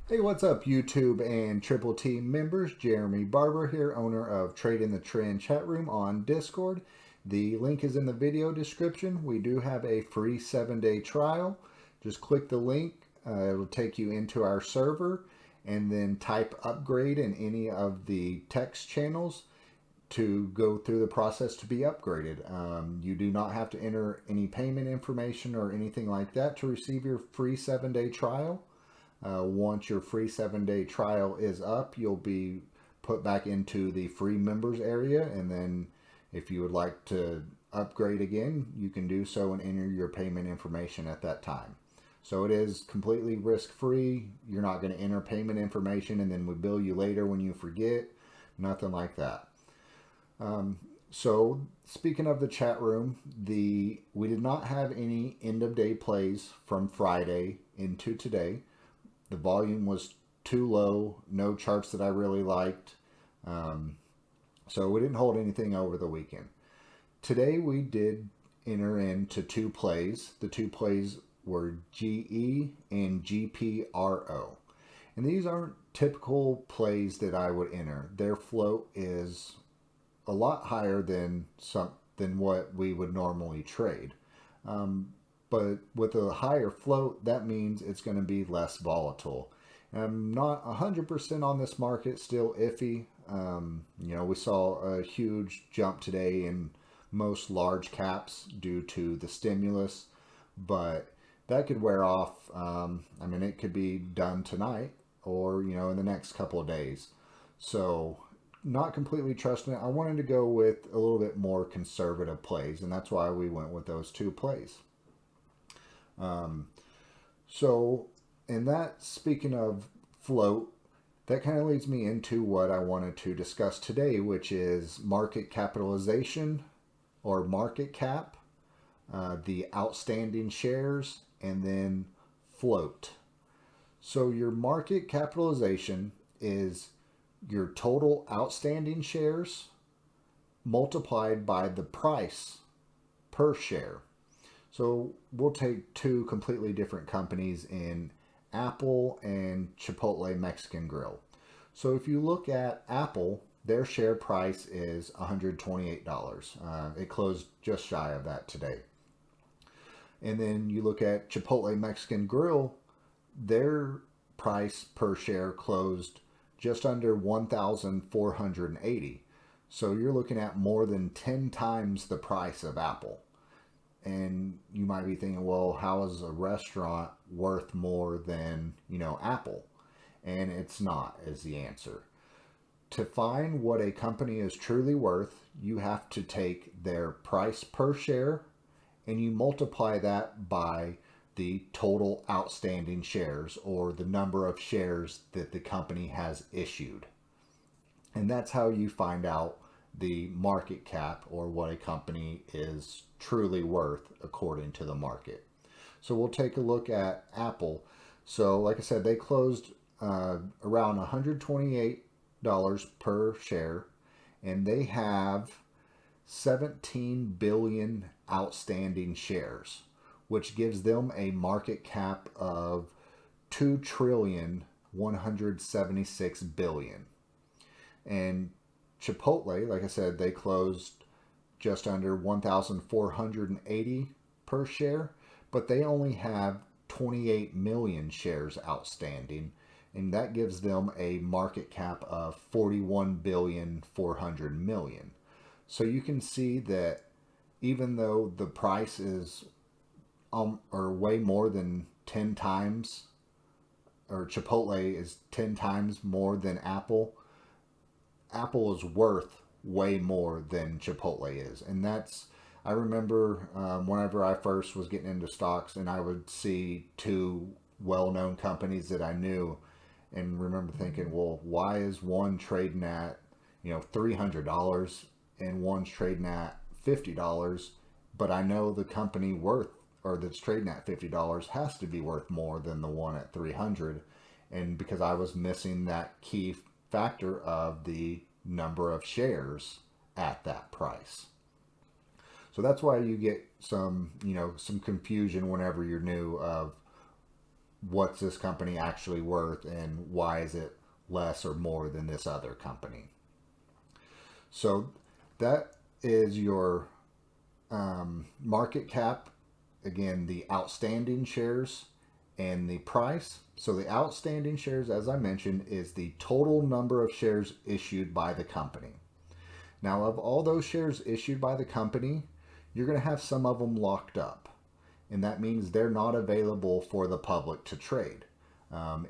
Hey, what's up, YouTube and Triple T members? Jeremy Barber here, owner of Trade in the Trend chat room on Discord. The link is in the video description. We do have a free 7-day trial. Just click the link. It'll take you into our server, and then type upgrade in any of the text channels to go through the process to be upgraded. You do not have to enter any payment information or anything like that to receive your free 7-day trial. Once your free 7-day trial is up, you'll be put back into the free members area, and then if you would like to upgrade again, you can do so and enter your payment information at that time. So it is completely risk-free. You're not going to enter payment information and then we bill you later when you forget. Nothing like that. So speaking of the chat room, we did not have any end of day plays from Friday into today. The volume was too low, no charts that I really liked. So we didn't hold anything over the weekend. Today we did enter into 2 plays. The 2 plays were GE and GPRO. And these aren't typical plays that I would enter. Their float is a lot higher than what we would normally trade. But with a higher float, that means it's going to be less volatile. And I'm not 100% on this market, still iffy. We saw a huge jump today in most large caps due to the stimulus, but that could wear off. It could be done tonight or, in the next couple of days. So not completely trusting it. I wanted to go with a little bit more conservative plays, and that's why we went with those 2 plays. Speaking of float, that kind of leads me into what I wanted to discuss today, which is market capitalization or market cap, the outstanding shares, and then float. So your market capitalization is your total outstanding shares multiplied by the price per share. So we'll take 2 completely different companies in Apple and Chipotle Mexican Grill. So if you look at Apple, their share price is $128. It closed just shy of that today. And then you look at Chipotle Mexican Grill, their price per share closed just under $1,480. So you're looking at more than 10 times the price of Apple. And you might be thinking, well, how is a restaurant worth more than, Apple? And it's not, is the answer. To find what a company is truly worth, you have to take their price per share and you multiply that by the total outstanding shares, or the number of shares that the company has issued. And that's how you find out the market cap, or what a company is truly worth according to the market. So we'll take a look at Apple. So like I said, they closed around $128 per share, and they have 17 billion outstanding shares, which gives them a market cap of 2,176 billion. And Chipotle, like I said, they closed just under 1,480 per share, but they only have 28 million shares outstanding, and that gives them a market cap of 41,400 million. So you can see that even though the price is or way more than 10 times, or Chipotle is 10 times more than Apple, Apple is worth way more than Chipotle is. And I remember whenever I first was getting into stocks and I would see 2 well-known companies that I knew, and remember thinking, well, why is one trading at $300 and one's trading at $50, but I know the company that's trading at $50 has to be worth more than the one at $300. And because I was missing that key factor of the number of shares at that price. So that's why you get some, some confusion whenever you're new of what's this company actually worth and why is it less or more than this other company. So that is your market cap. Again, the outstanding shares and the price. So the outstanding shares, as I mentioned, is the total number of shares issued by the company. Now, of all those shares issued by the company, you're going to have some of them locked up. And that means they're not available for the public to trade.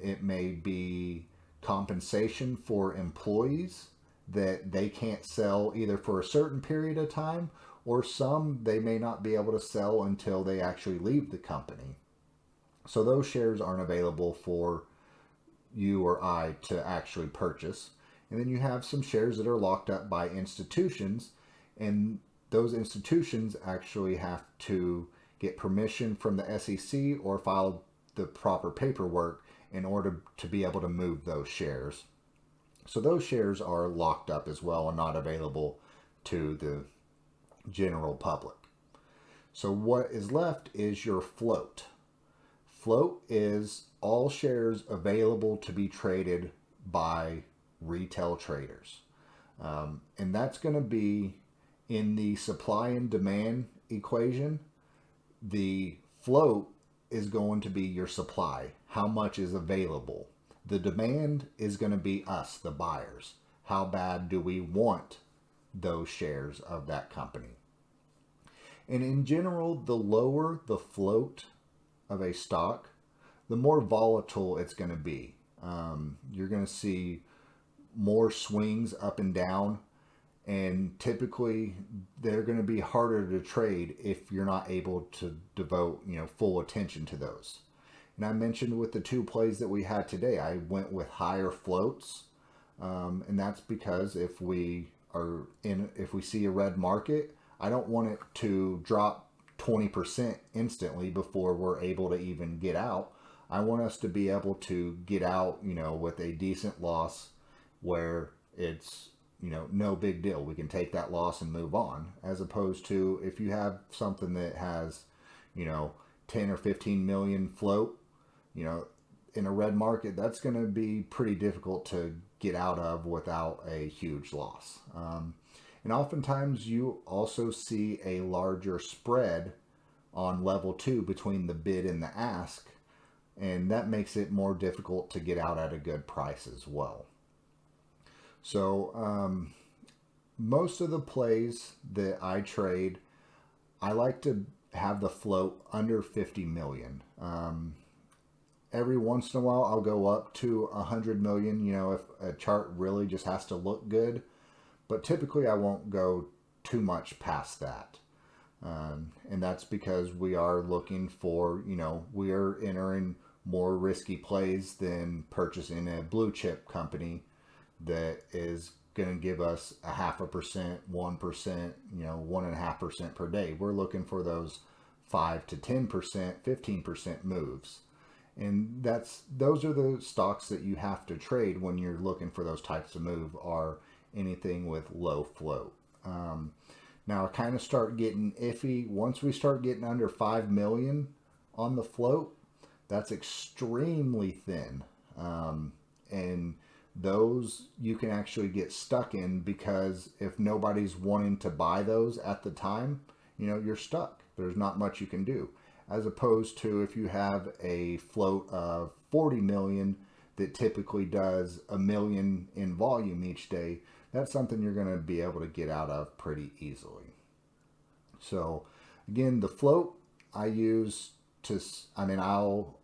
It may be compensation for employees that they can't sell either for a certain period of time, or some they may not be able to sell until they actually leave the company. So those shares aren't available for you or I to actually purchase. And then you have some shares that are locked up by institutions, and those institutions actually have to get permission from the SEC or file the proper paperwork in order to be able to move those shares. So those shares are locked up as well and not available to the general public. So what is left is your float. Float is all shares available to be traded by retail traders. And that's going to be in the supply and demand equation. The float is going to be your supply, how much is available. The demand is going to be us, the buyers. How bad do we want those shares of that company? And in general, the lower the float of a stock, the more volatile it's going to be. You're going to see more swings up and down, and typically they're going to be harder to trade if you're not able to devote full attention to those. And I mentioned with the two plays that we had today, I went with higher floats, and that's because if we see a red market, I don't want it to drop 20% instantly before we're able to even get out. I want us to be able to get out, with a decent loss where it's, no big deal. We can take that loss and move on, as opposed to if you have something that has, 10 or 15 million float, in a red market, that's going to be pretty difficult to get out of without a huge loss. And oftentimes you also see a larger spread on level 2 between the bid and the ask, and that makes it more difficult to get out at a good price as well. So most of the plays that I trade, I like to have the float under 50 million. Every once in a while I'll go up to 100 million, if a chart really just has to look good. But typically I won't go too much past that. And that's because we are looking for, we are entering more risky plays than purchasing a blue chip company that is going to give us 0.5%, 1%, 1.5% per day. We're looking for those 5 to 10%, 15% moves. And those are the stocks that you have to trade when you're looking for those types of move, are anything with low float. Now I kind of start getting iffy once we start getting under 5 million on the float. That's extremely thin, and those you can actually get stuck in, because if nobody's wanting to buy those at the time, you're stuck. There's not much you can do, as opposed to if you have a float of 40 million that typically does 1 million in volume each day. That's something you're going to be able to get out of pretty easily. So again, the float I use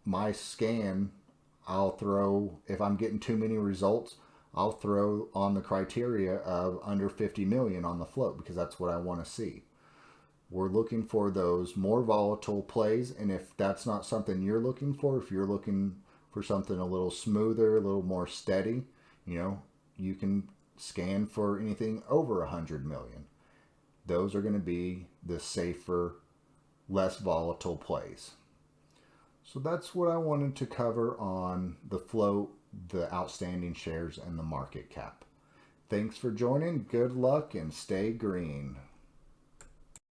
my scan, I'll throw, if I'm getting too many results, I'll throw on the criteria of under 50 million on the float, because that's what I want to see. We're looking for those more volatile plays, and if that's not something you're looking for, if you're looking for something a little smoother, a little more steady, you can scan for anything over 100 million. Those are going to be the safer, less volatile plays. So that's what I wanted to cover on the float, the outstanding shares, and the market cap. Thanks for joining. Good luck and stay green.